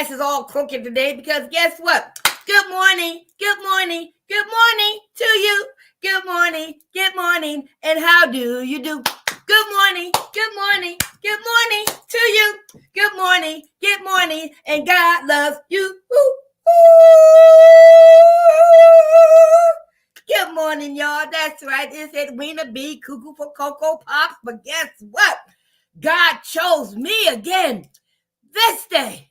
ass is all crooked today because guess what? Good morning, good morning, good morning to you. Good morning, and how do you do? Good morning, good morning, good morning to you. Good morning, and God loves you. Ooh, ooh. Good morning, y'all. That's right. It's Edwina B. Cuckoo for Cocoa Pops. But guess what? God chose me again this day,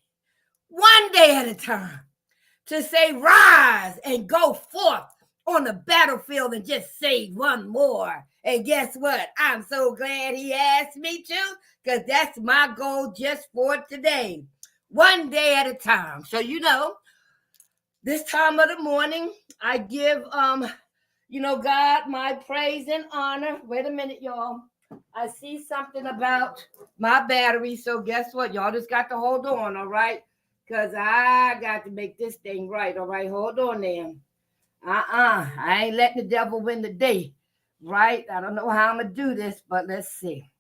one day at a time, to say, rise and go forth on the battlefield and just save one more. And guess what? I'm so glad he asked me to, because that's my goal just for today. One day at a time. So, this time of the morning, I give, God my praise and honor. Wait a minute, y'all. I see something about my battery. So guess what? Y'all just got to hold on, all right? Because I got to make this thing right, all right? Hold on there. I ain't letting the devil win the day, right? I don't know how I'm going to do this, but let's see.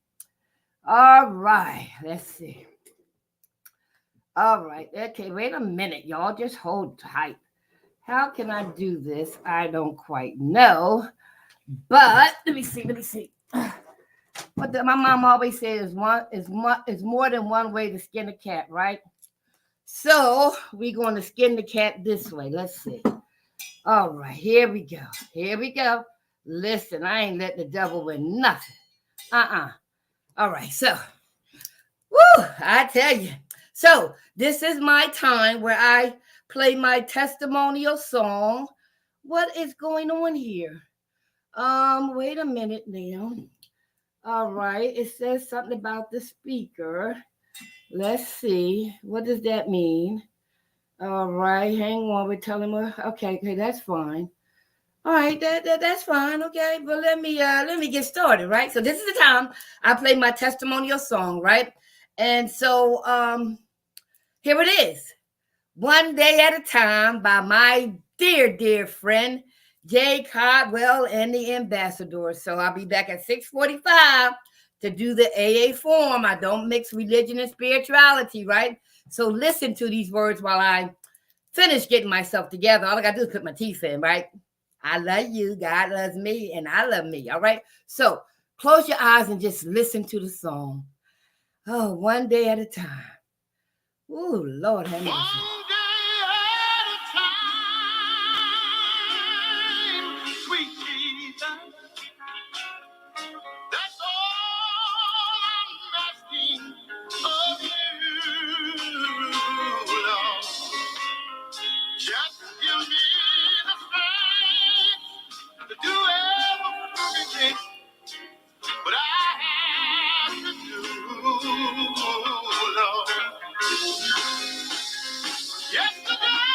All right, let's see. All right, okay, wait a minute, y'all. Just hold tight. How can I do this? I don't quite know, but let me see. What my mom always says is more than one way to skin a cat, right? So we're going to skin the cat this way. Let's see. All right, here we go. Listen, I ain't letting the devil win nothing. All right, so, I tell you. So this is my time where I play my testimonial song. What is going on here? Wait a minute now. All right, it says something about the speaker. Let's see. What does that mean? All right, hang on. We're telling her. Okay, that's fine. All right, that's fine. Okay, but let me get started. Right. So this is the time I play my testimonial song. Right. And so here it is. One Day at a Time by my dear friend Jay Codwell and the Ambassadors. So I'll be back at 6:45 to do the AA form. I don't mix religion and spirituality, right? So listen to these words while I finish getting myself together. All I got to do is put my teeth in, right? I love you, God loves me, and I love me, all right? So close your eyes and just listen to the song. Oh, one day at a time. Oh, Lord have mercy. But I have to do, Lord. Yesterday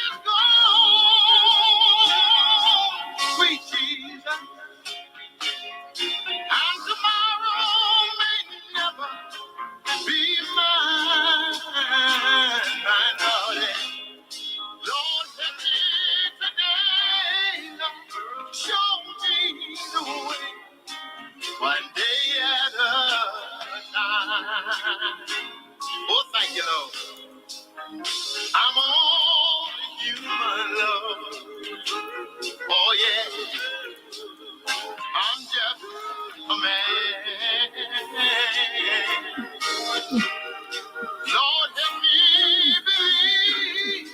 is gone, sweet Jesus, and tomorrow may never be mine. My Lord, Lord, help me today, Lord, show me the way. One day at a time. Oh, thank you, Lord. I'm only human, Lord. Oh, yeah. I'm just a man. Lord, help me believe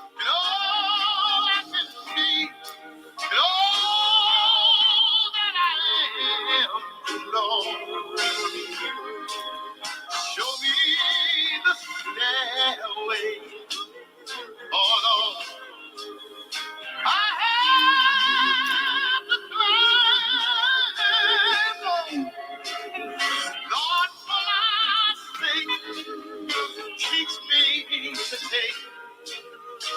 in all I can see, in all that I am, Lord. Show me the stairway, oh Lord. I have to climb, Lord, for my sake. Teach me to take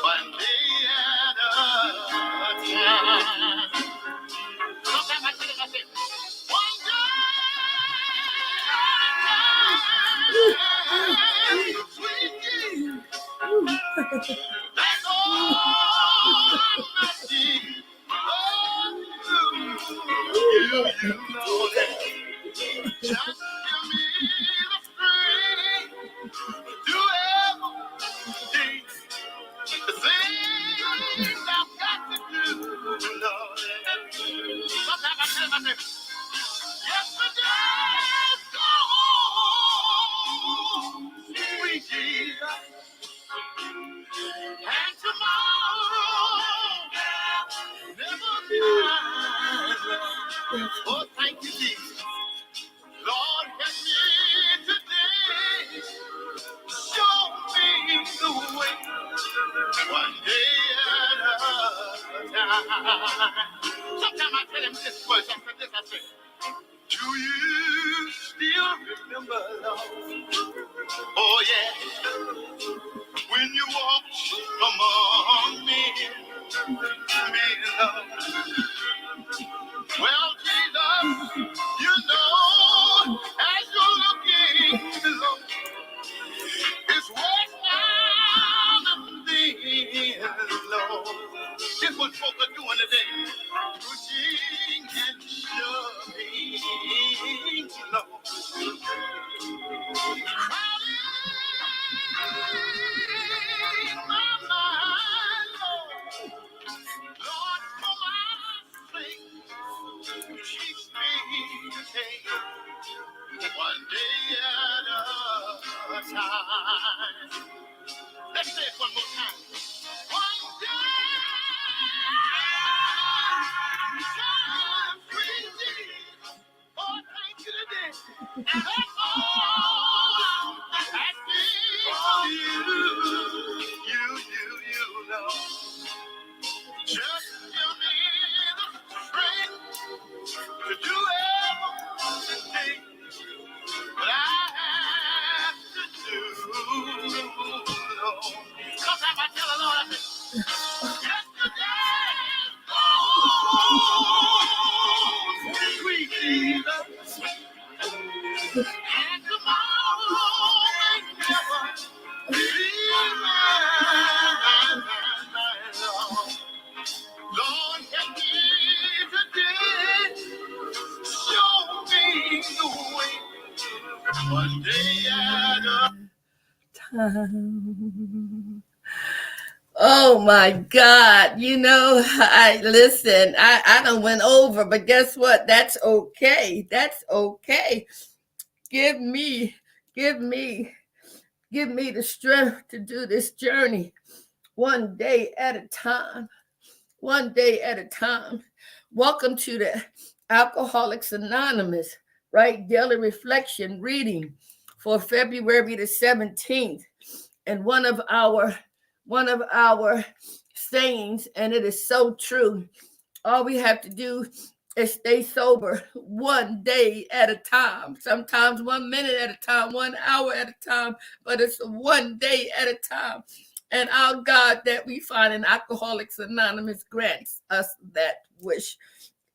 one day at a time. Sometimes I say, one day, sweet Jesus, that's all I'm asking. You know that. Just give me the strength to ever say, yesterday's gone, sweet Jesus, and tomorrow never mind. Oh, thank you, Jesus. Lord, help me today. Show me the way. One day at a time. Sometimes I tell him this verse. After this, I say, do you still remember, Lord? Oh, yeah. When you walked among men, Lord. Well, Jesus, you know, as you're looking, Lord, it's worth now the things, Lord. This what folk are doing today. Pushing and shoving, Lord. Crowding my mind, Lord. Lord, for my sake, teach me to take one day at a time. Let's say it one more time. One day at a time, sweet Jesus. Oh, thank you today. That's all I'm asking of you. You know. Just give me the strength to do everything that I have to do. Lord. Sometimes I tell the Lord, I say, yesterday's gone, sweet Jesus, and tomorrow may never be mine, Lord. Lord, help me today. Show me the way. One day at a time. Oh my God. You know, I done went over, but guess what? That's okay. That's okay. Give me, give me, give me the strength to do this journey one day at a time. One day at a time. Welcome to the Alcoholics Anonymous, right? Daily reflection reading for February the 17th. And one of our sayings, and it is so true. All we have to do is stay sober one day at a time, sometimes 1 minute at a time, 1 hour at a time, but it's one day at a time. And our God that we find in Alcoholics Anonymous grants us that wish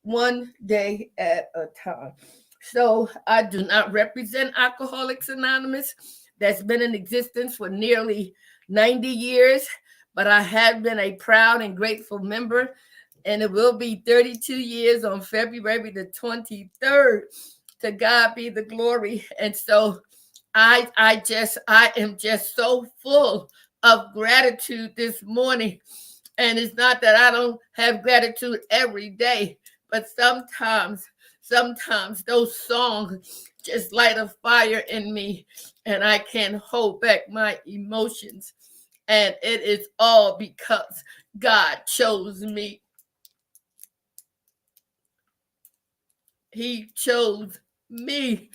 one day at a time. So I do not represent Alcoholics Anonymous. That's been in existence for nearly 90 years, but I have been a proud and grateful member, and it will be 32 years on February the 23rd. To God be the glory. And so I am just so full of gratitude this morning. And it's not that I don't have gratitude every day, but sometimes those songs just light a fire in me, and I can't hold back my emotions. And it is all because God chose me. He chose me.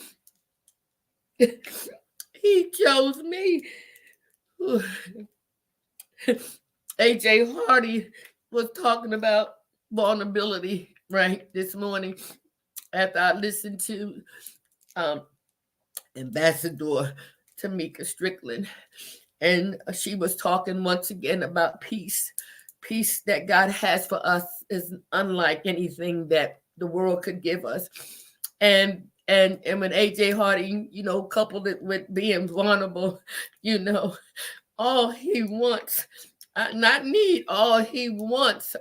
He chose me. AJ Hardy was talking about vulnerability, right, this morning after I listened to Ambassador Tamika Strickland. And she was talking once again about peace. Peace that God has for us is unlike anything that the world could give us. And when AJ Hardy, coupled it with being vulnerable, all he wants, not need, all he wants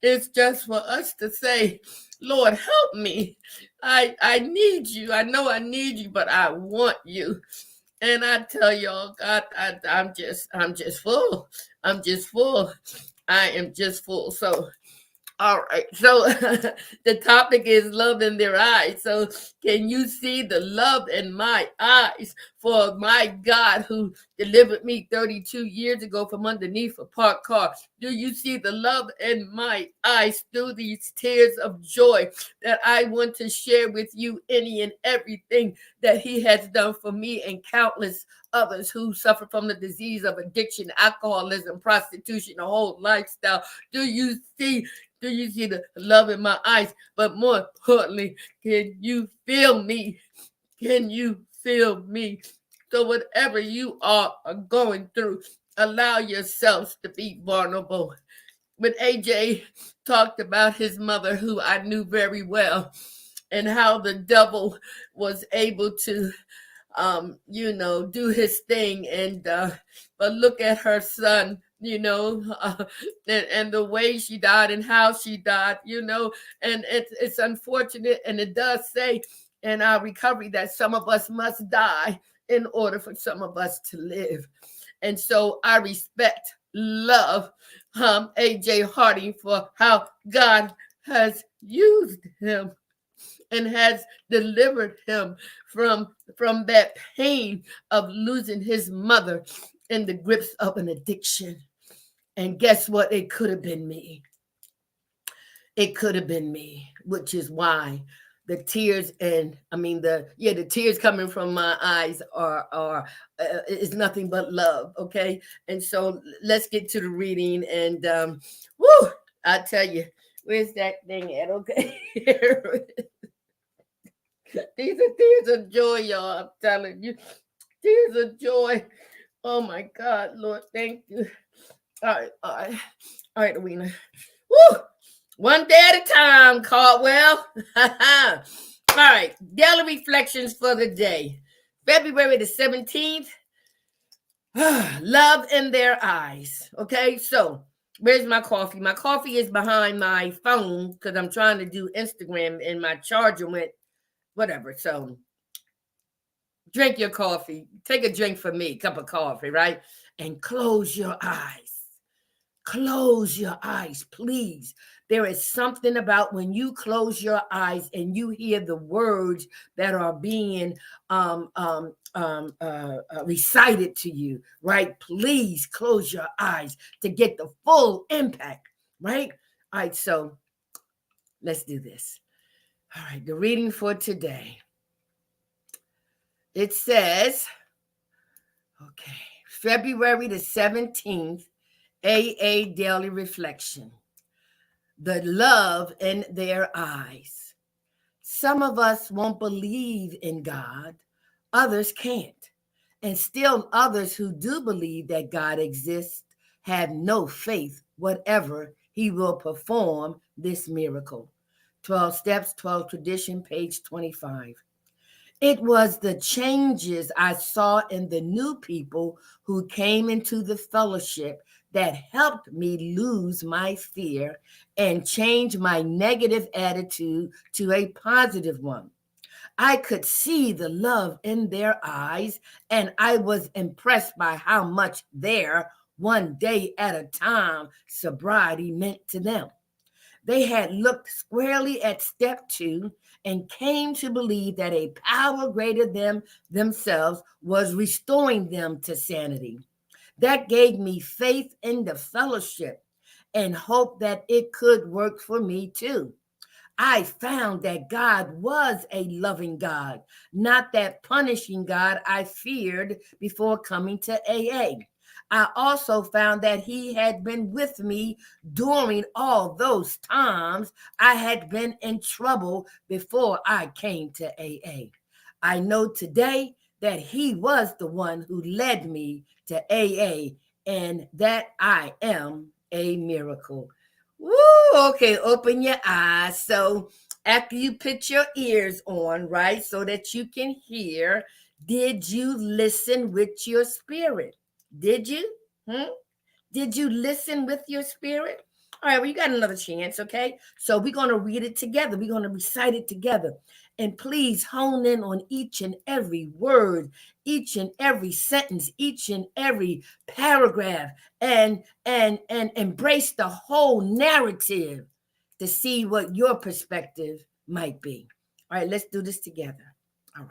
is just for us to say, Lord, help me. I need you. I know I need you, but I want you. And I tell y'all, God, I'm just full. I'm just full. I am just full. So All right. So the topic is love in their eyes. So can you see the love in my eyes for my God who delivered me 32 years ago from underneath a parked car? Do you see the love in my eyes through these tears of joy that I want to share with you any and everything that he has done for me and countless others who suffer from the disease of addiction, alcoholism, prostitution, the whole lifestyle? Do you see the love in my eyes? But more importantly, can you feel me? Can you feel me? So whatever you are going through, allow yourselves to be vulnerable. When AJ talked about his mother, who I knew very well, and how the devil was able to do his thing. And but look at her son, and the way she died and how she died, and it's unfortunate. And it does say in our recovery that some of us must die in order for some of us to live. And so I respect, love AJ Harding for how God has used him and has delivered him from that pain of losing his mother in the grips of an addiction. And guess what? It could have been me. It could have been me, which is why the tears, and the tears coming from my eyes are is nothing but love. Okay. And so let's get to the reading. And whoo, I tell you, where's that thing at? Okay. These are tears of joy, y'all. I'm telling you. Tears of joy. Oh my God, Lord, thank you. All right, Awena. Woo! One day at a time, Caldwell. All right, daily reflections for the day. February the 17th. Love in their eyes. Okay, so where's my coffee? My coffee is behind my phone because I'm trying to do Instagram and my charger went whatever. So drink your coffee. Take a drink for me, cup of coffee, right? And close your eyes. Close your eyes, please. There is something about when you close your eyes and you hear the words that are being recited to you, right? Please close your eyes to get the full impact, right? All right, so let's do this. All right, the reading for today. It says, okay, February the 17th, AA Daily Reflection. The love in their eyes. Some of us won't believe in God, others can't. And still others who do believe that God exists have no faith whatever he will perform this miracle. 12 Steps, 12 Tradition, page 25. It was the changes I saw in the new people who came into the fellowship that helped me lose my fear and change my negative attitude to a positive one. I could see the love in their eyes, and I was impressed by how much their one day at a time sobriety meant to them. They had looked squarely at step two and came to believe that a power greater than themselves was restoring them to sanity. That gave me faith in the fellowship and hope that it could work for me too. I found that God was a loving God, not that punishing God I feared before coming to AA. I also found that he had been with me during all those times I had been in trouble before I came to AA. I know today that he was the one who led me to AA and that I am a miracle. Woo, okay, open your eyes. So after you put your ears on, right, so that you can hear, did you listen with your spirit? Did you? Hmm? Did you listen with your spirit? All right, well, you got another chance, okay? So we're going to read it together. We're going to recite it together. And please hone in on each and every word, each and every sentence, each and every paragraph, and embrace the whole narrative to see what your perspective might be. All right, let's do this together. All right.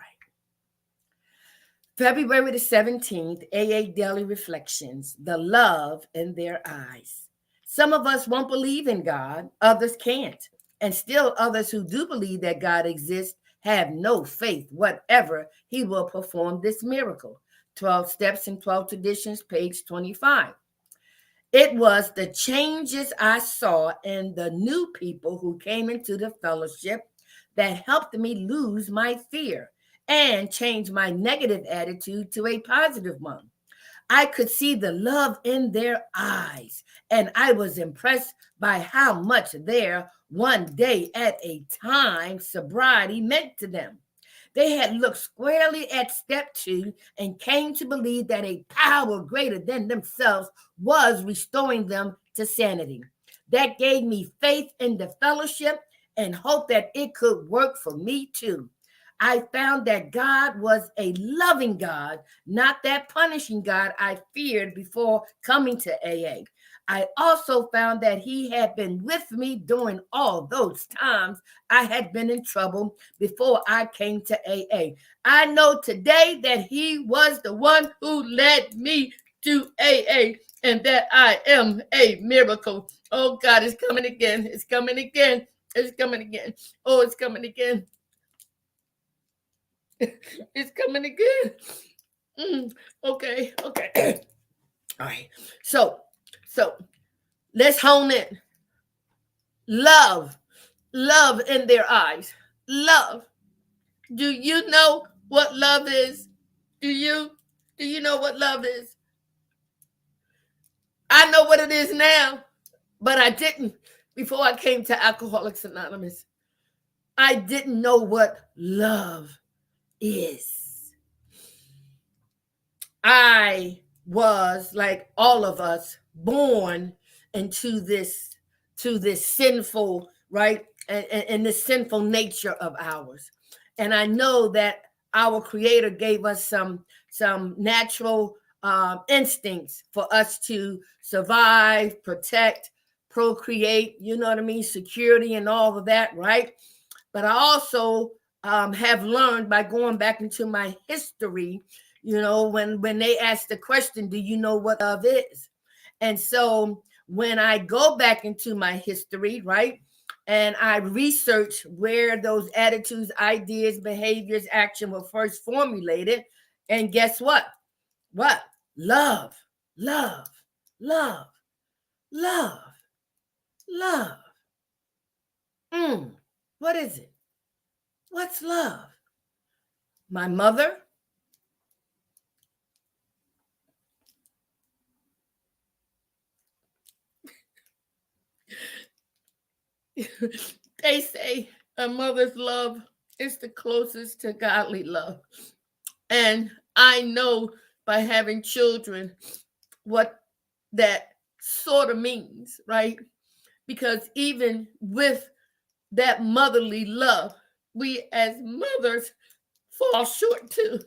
February the 17th, AA Daily Reflections, the love in their eyes. Some of us won't believe in God, others can't. And still others who do believe that God exists have no faith whatever he will perform this miracle. 12 Steps and 12 Traditions, page 25. It was the changes I saw in the new people who came into the fellowship that helped me lose my fear and change my negative attitude to a positive one. I could see the love in their eyes, and I was impressed by how much their one day at a time sobriety meant to them. They had looked squarely at step two and came to believe that a power greater than themselves was restoring them to sanity. That gave me faith in the fellowship and hope that it could work for me too. I found that God was a loving God, not that punishing God I feared before coming to AA. I also found that he had been with me during all those times I had been in trouble before I came to AA. I know today that he was the one who led me to AA and that I am a miracle. Oh God, it's coming again. It's coming again. It's coming again. Oh, it's coming again. It's coming again. Okay. All right. So let's hone in. Love in their eyes. Love. Do you know what love is? Do you know what love is? I know what it is now, but I didn't before I came to Alcoholics Anonymous. I didn't know what love is. I was, like all of us, born into this sinful, right, and this sinful nature of ours. And I know that our Creator gave us some natural instincts for us to survive, protect, procreate. You know what I mean? Security and all of that, right? But I also have learned by going back into my history, when they ask the question, do you know what love is? And so when I go back into my history, right, and I research where those attitudes, ideas, behaviors, action were first formulated, and guess what? What? Love, love, love, love, love. What is it? What's love? My mother, they say a mother's love is the closest to godly love. And I know by having children what that sort of means, right? Because even with that motherly love, we as mothers fall short too.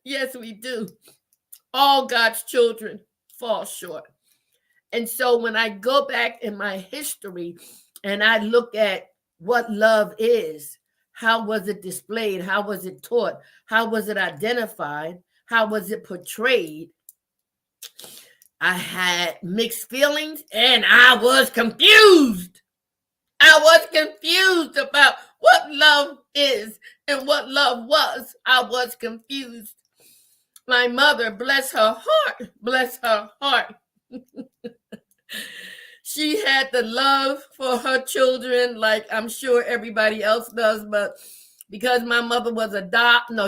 Yes, we do. All God's children fall short. And so when I go back in my history and I look at what love is, how was it displayed? How was it taught? How was it identified? How was it portrayed? I had mixed feelings and I was confused. I was confused about what love is and what love was. I was confused. My mother, bless her heart, she had the love for her children like I'm sure everybody else does, but because my mother was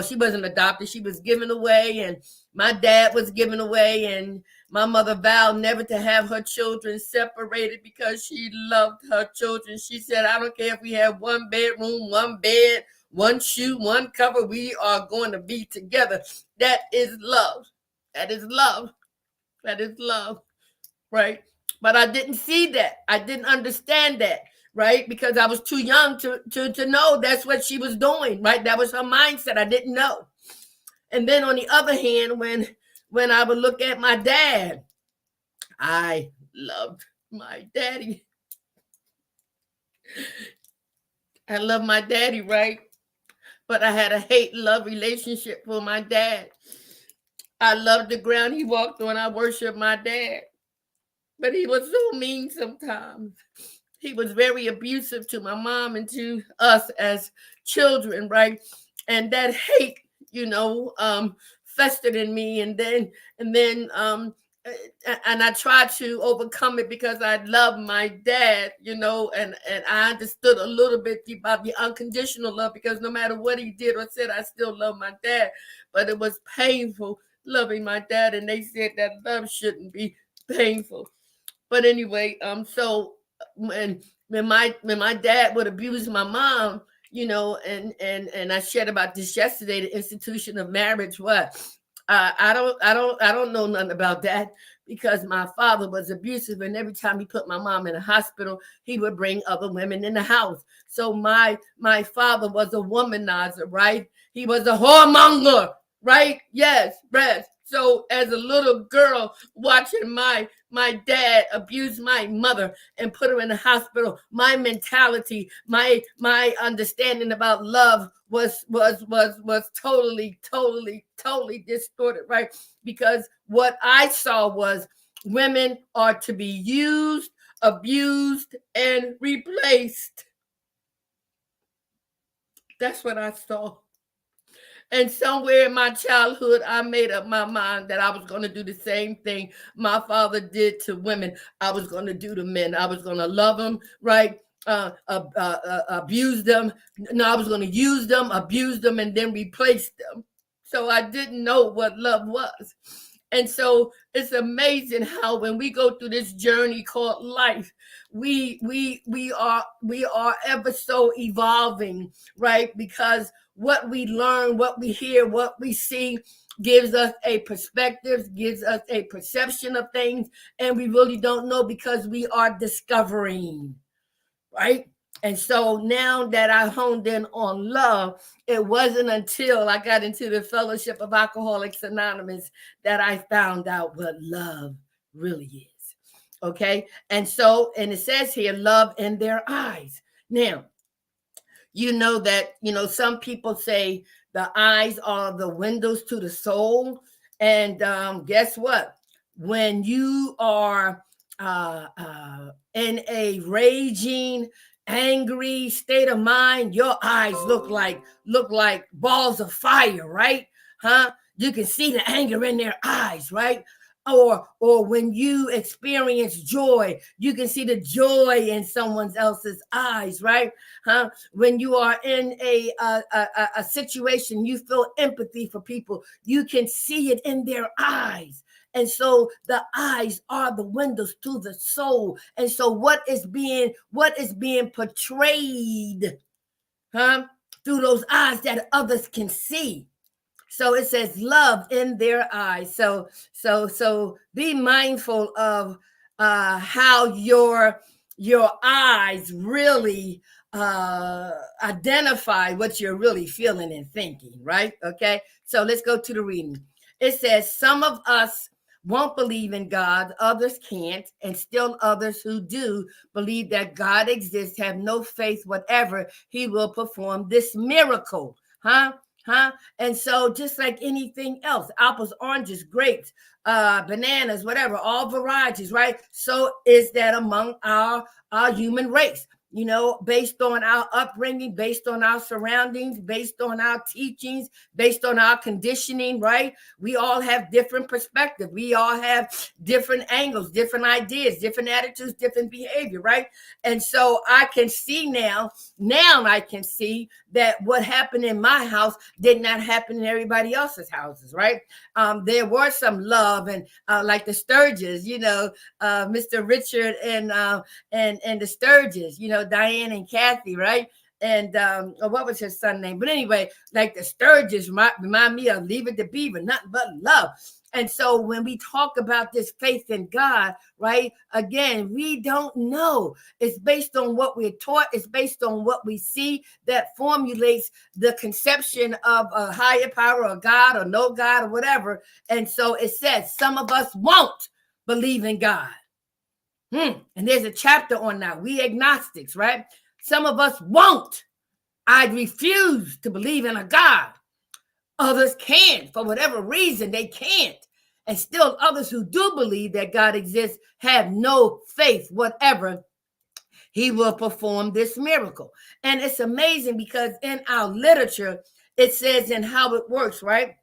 she wasn't adopted, she was given away, and my dad was given away, and my mother vowed never to have her children separated because she loved her children. She said, I don't care if we have one bedroom, one bed, one shoe, one cover, we are going to be together. That is love. That is love. That is love, right? But I didn't see that. I didn't understand that, right? Because I was too young to know that's what she was doing, right? That was her mindset. I didn't know. And then on the other hand, when I would look at my dad, I loved my daddy. I love my daddy, right? But I had a hate-love relationship with my dad. I loved the ground he walked on. I worshiped my dad. But he was so mean sometimes. He was very abusive to my mom and to us as children, right? And that hate, you know, festered in me, and I tried to overcome it because I loved my dad, you know, and I understood a little bit about the unconditional love, because no matter what he did or said, I still love my dad. But it was painful loving my dad, and they said that love shouldn't be painful. But anyway, so when when my dad would abuse my mom, you know, and I shared about this yesterday, the institution of marriage. What? I don't know nothing about that, because my father was abusive, and every time he put my mom in a hospital, he would bring other women in the house. So my father was a womanizer, right? He was a whoremonger, right? Yes, breast. So as a little girl watching my dad abuse my mother and put her in the hospital, my mentality, my understanding about love was totally distorted, right? Because what I saw was women are to be used, abused, and replaced. That's what I saw. And somewhere in my childhood, I made up my mind that I was going to do the same thing my father did to women. I was going to do to men. I was going to love them, right? Abuse them. No, I was going to use them, abuse them, and then replace them. So I didn't know what love was. And so it's amazing how when we go through this journey called life, we are ever so evolving, right? Because what we learn, what we hear, what we see gives us a perspective, gives us a perception of things, and we really don't know because we are discovering, right? And so now that I honed in on love, it wasn't until I got into the Fellowship of Alcoholics Anonymous that I found out what love really is. Okay. And it says here, love in their eyes. Now, you know that, some people say the eyes are the windows to the soul. And guess what? When you are in a raging, angry state of mind, your eyes look like balls of fire, right? Huh? You can see the anger in their eyes, right? Or when you experience joy, you can see the joy in someone else's eyes, right? Huh? When you are in a situation, you feel empathy for people, you can see it in their eyes. And so the eyes are the windows to the soul. And so what is being portrayed, huh, through those eyes that others can see. So it says love in their eyes. So be mindful of how your eyes really identify what you're really feeling and thinking, right? Okay. So let's go to the reading. It says some of us won't believe in God, others can't, and still others who do believe that God exists have no faith whatever he will perform this miracle. Huh? And so just like anything else, apples, oranges, grapes, bananas, whatever, all varieties, right? So is that among our human race. Based on our upbringing, based on our surroundings, based on our teachings, based on our conditioning, right? We all have different perspectives. We all have different angles, different ideas, different attitudes, different behavior, right? And so I can see now I can see that what happened in my house did not happen in everybody else's houses, right? There was some love, and like the Sturges, Mr. Richard and the Sturges, Diane and Kathy, right? And what was his son name? But anyway, like the Sturges remind me of Leave It to Beaver, nothing but love. And so when we talk about this faith in God, right, again, we don't know. It's based on what we're taught. It's based on what we see that formulates the conception of a higher power or God or no God or whatever. And so it says some of us won't believe in God. And there's a chapter on that. We agnostics, right? Some of us won't. I refuse to believe in a God. Others can't. For whatever reason, they can't. And still others who do believe that God exists have no faith whatever he will perform this miracle. And it's amazing because in our literature, it says in how it works, right?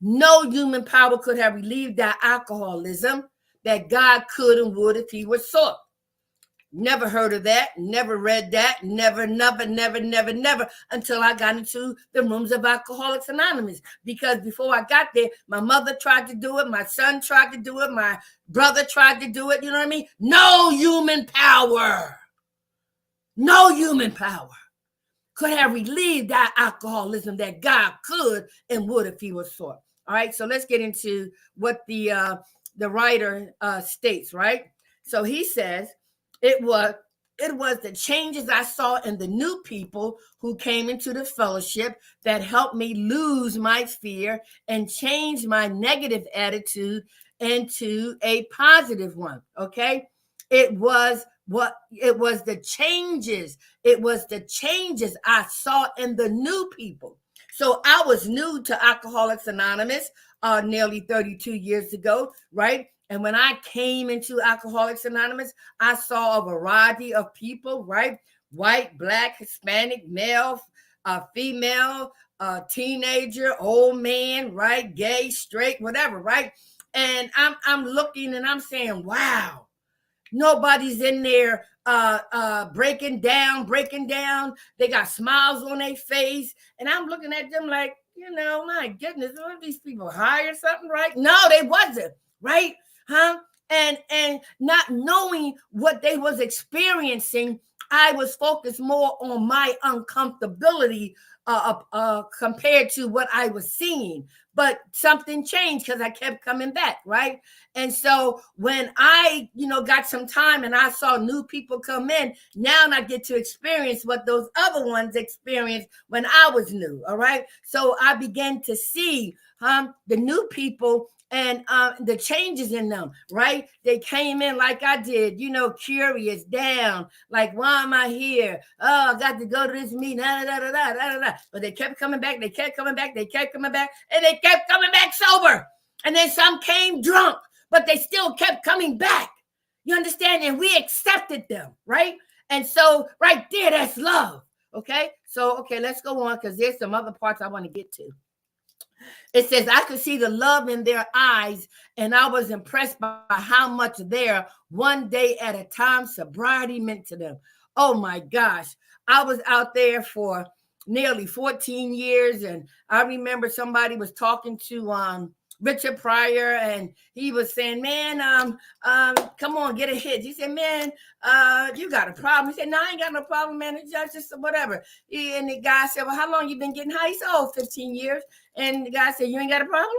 No human power could have relieved that alcoholism that God could and would if he were sought. Never heard of that, never read that, never, until I got into the rooms of Alcoholics Anonymous. Because before I got there, my mother tried to do it, my son tried to do it, my brother tried to do it, you know what I mean? No human power could have relieved that alcoholism that God could and would if he was sought. All right, so let's get into what the writer states, right? So he says, it was the changes I saw in the new people who came into the fellowship that helped me lose my fear and change my negative attitude into a positive one. Okay, it was the changes. It was the changes I saw in the new people. So I was new to Alcoholics Anonymous nearly 32 years ago, right? And when I came into Alcoholics Anonymous, I saw a variety of people, right? White, black, Hispanic, male, female, teenager, old man, right? Gay, straight, whatever, right? And I'm looking and I'm saying, wow, nobody's in there breaking down. They got smiles on their face. And I'm looking at them like, my goodness, are these people high or something, right? No, they wasn't, right? Huh? And not knowing what they was experiencing, I was focused more on my uncomfortability compared to what I was seeing. But something changed because I kept coming back, right? And so when I, got some time and I saw new people come in, now I get to experience what those other ones experienced when I was new, all right? So I began to see the new people and the changes in them, right? They came in like I did, curious, down, like, why am I here? Oh, I got to go to this meeting, But they kept coming back, and they kept coming back, and they kept coming back sober. And then some came drunk, but they still kept coming back. You understand? And we accepted them, right? And so right there, that's love, okay? So, okay, let's go on because there's some other parts I want to get to. It says, I could see the love in their eyes, and I was impressed by how much their one day at a time sobriety meant to them. Oh my gosh. I was out there for nearly 14 years, and I remember somebody was talking to Richard Pryor, and he was saying, man, come on, get a hit. He said, man, you got a problem. He said, no, I ain't got no problem, man. It's just whatever. And the guy said, well, how long you been getting high? He said, oh, 15 years. And the guy said, you ain't got a problem?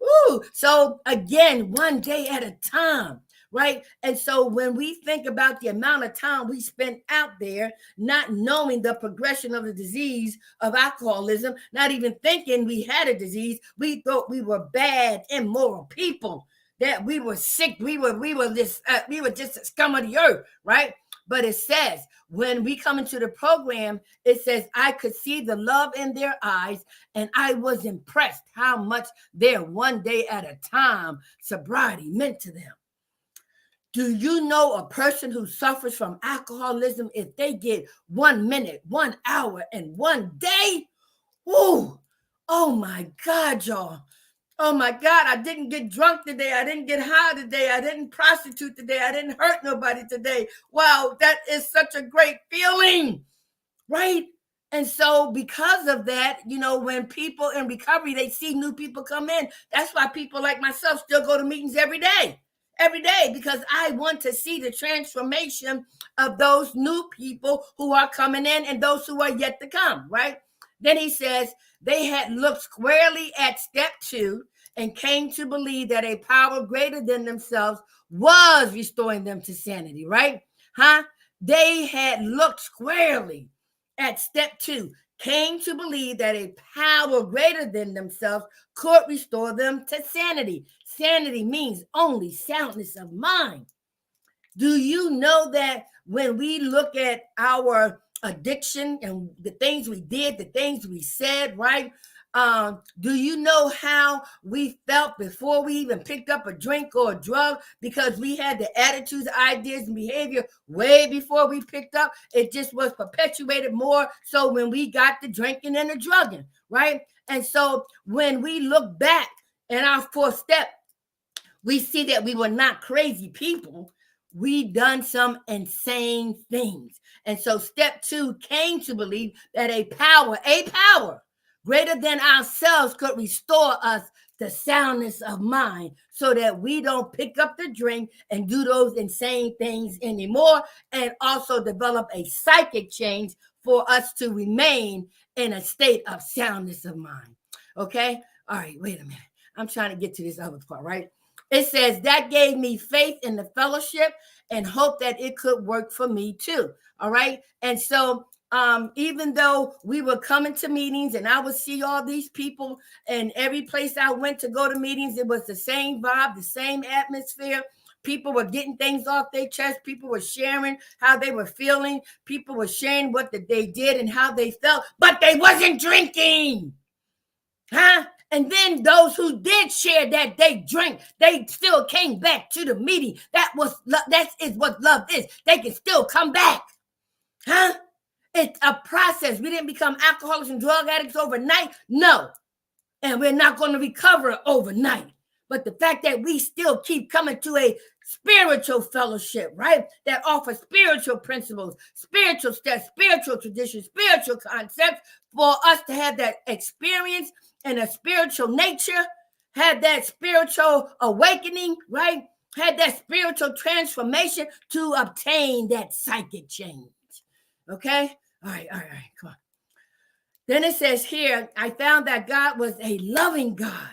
Ooh, so again, one day at a time, right? And so when we think about the amount of time we spent out there, not knowing the progression of the disease of alcoholism, not even thinking we had a disease, we thought we were bad, immoral people, that we were sick, we were just a scum of the earth, right? But it says, when we come into the program, it says, I could see the love in their eyes, and I was impressed how much their one day at a time sobriety meant to them. Do you know a person who suffers from alcoholism, if they get 1 minute, 1 hour, and 1 day? Ooh, oh my God, y'all. Oh my God, I didn't get drunk today. I didn't get high today. I didn't prostitute today. I didn't hurt nobody today. Wow, that is such a great feeling, right? And so because of that, when people in recovery, they see new people come in. That's why people like myself still go to meetings every day, because I want to see the transformation of those new people who are coming in and those who are yet to come, right? Then he says, they had looked squarely at step 2 and came to believe that a power greater than themselves was restoring them to sanity, right? They had looked squarely at step 2, came to believe that a power greater than themselves could restore them to sanity. Sanity means only soundness of mind. Do you know that when we look at our addiction and the things we did, the things we said, right? Do you know how we felt before we even picked up a drink or a drug? Because we had the attitudes, ideas, and behavior way before we picked up. It just was perpetuated more so when we got the drinking and the drugging, right? And so when we look back in our fourth step, we see that we were not crazy people. We done some insane things. And so step 2 came to believe that a power greater than ourselves could restore us the soundness of mind so that we don't pick up the drink and do those insane things anymore, and also develop a psychic change for us to remain in a state of soundness of mind. Okay? All right, wait a minute. I'm trying to get to this other part, right? It says that gave me faith in the fellowship and hope that it could work for me too. All right. And so even though we were coming to meetings and I would see all these people, and every place I went to go to meetings, it was the same vibe, the same atmosphere. People were getting things off their chest. People were sharing how they were feeling. People were sharing what they did and how they felt, but they wasn't drinking. Huh? And then those who did share that they drank, they still came back to the meeting. That is what love is. They can still come back. Huh? It's a process. We didn't become alcoholics and drug addicts overnight. No. And we're not going to recover overnight. But the fact that we still keep coming to a spiritual fellowship, right? That offers spiritual principles, spiritual steps, spiritual traditions, spiritual concepts for us to have that experience and a spiritual nature, had that spiritual awakening, right? Had that spiritual transformation to obtain that psychic change. Okay? All right, come on. Then it says here, I found that God was a loving God,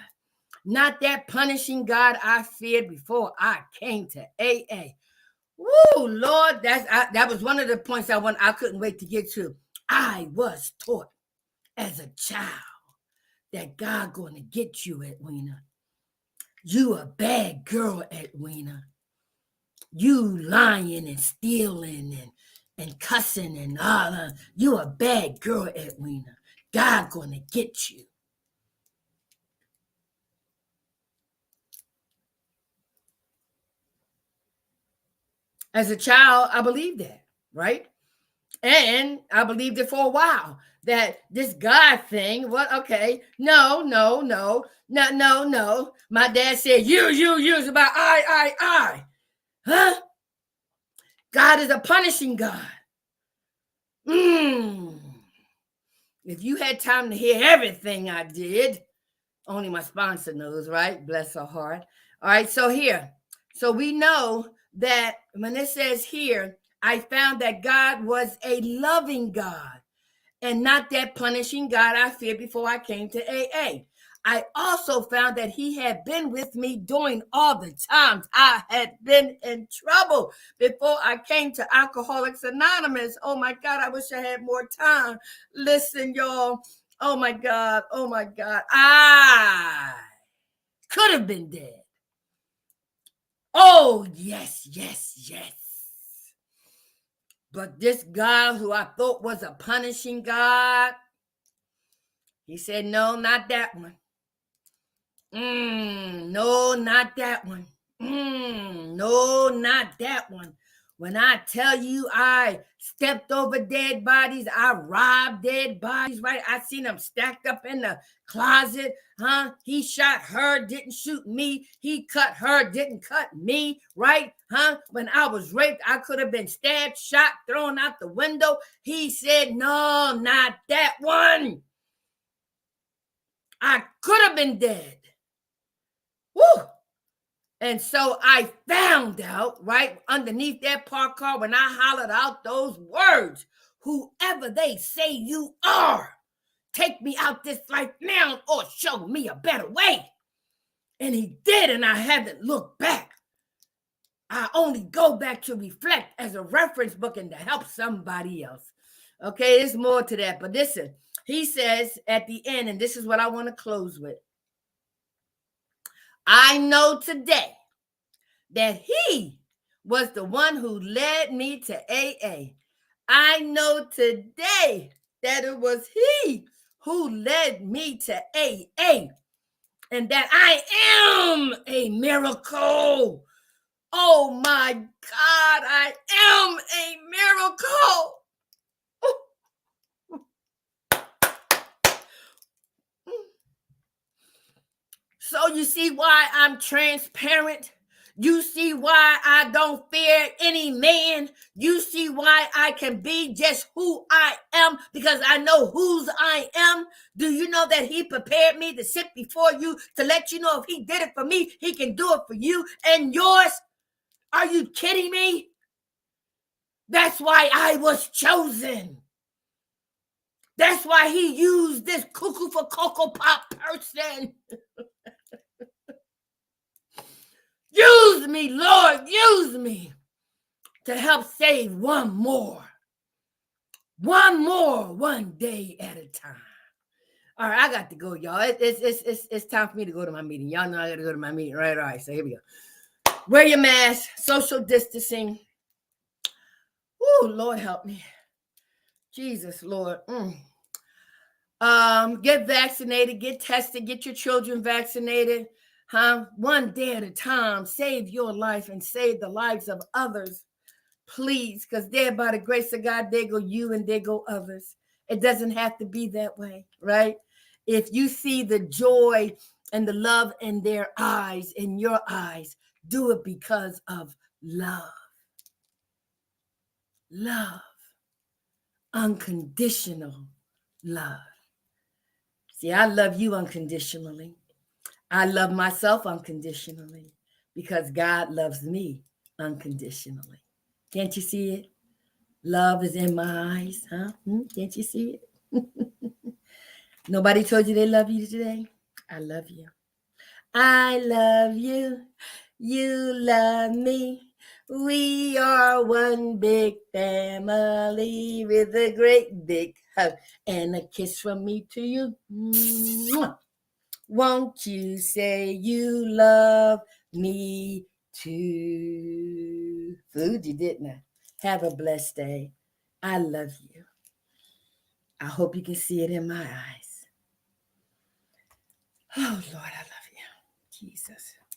not that punishing God I feared before I came to AA. Woo, Lord, that was one of the points I couldn't wait to get to. I was taught as a child that God gonna get you, Edwina. You a bad girl, Edwina. You lying and stealing and cussing and all. You a bad girl, Edwina. God gonna get you. As a child, I believed that, right? And I believed it for a while, that this God thing, what? Okay, no. My dad said, you, it's about I. Huh? God is a punishing God. If you had time to hear everything I did, only my sponsor knows, right? Bless her heart. All right, so here. So we know that when it says here, I found that God was a loving God and not that punishing God I feared before I came to AA. I also found that he had been with me during all the times I had been in trouble before I came to Alcoholics Anonymous. Oh my God, I wish I had more time. Listen, y'all. Oh my God. I could have been dead. Oh, yes. But this God who I thought was a punishing God, he said, no, not that one. No, not that one. No, not that one. When I tell you I stepped over dead bodies, I robbed dead bodies, right? I seen them stacked up in the closet, huh? He shot her, didn't shoot me. He cut her, didn't cut me, right? Huh? When I was raped, I could have been stabbed, shot, thrown out the window. He said, no, not that one. I could have been dead. Woo! And so I found out, right, underneath that parked car, when I hollered out those words, whoever they say you are, take me out this life now or show me a better way. And he did, and I haven't looked back. I only go back to reflect as a reference book and to help somebody else. Okay, there's more to that, but listen, he says at the end, and this is what I want to close with. I know today that he was the one who led me to AA. I know today that it was he who led me to AA and that I am a miracle. Oh my God, I am a miracle. So you see why I'm transparent? You see why I don't fear any man? You see why I can be just who I am because I know whose I am? Do you know that he prepared me to sit before you to let you know if he did it for me, he can do it for you and yours? Are you kidding me? That's why I was chosen. That's why he used this cuckoo for Cocoa Pop person. Use me, Lord, use me to help save one one day at a time. All right, I got to go, y'all. It's time for me to go to my meeting. Y'all know I got to go to my meeting, right? All right, so here we go. Wear your mask, social distancing. Woo, Lord help me. Jesus, Lord. Get vaccinated, get tested, get your children vaccinated. One day at a time, save your life and save the lives of others, please, because there by the grace of God, there go you and there go others. It doesn't have to be that way, right? If you see the joy and the love in their eyes, in your eyes, do it because of love. Love. Unconditional love. See, I love you unconditionally. I love myself unconditionally because God loves me unconditionally. Can't you see it? Love is in my eyes, huh? Can't you see it? Nobody told you they love you today? I love you. I love you. You love me. We are one big family with a great big hug and a kiss from me to you. Mwah. Won't you say you love me too? Food you, didn't I? Have a blessed day. I love you. I hope you can see it in my eyes. Oh, Lord, I love you. Jesus.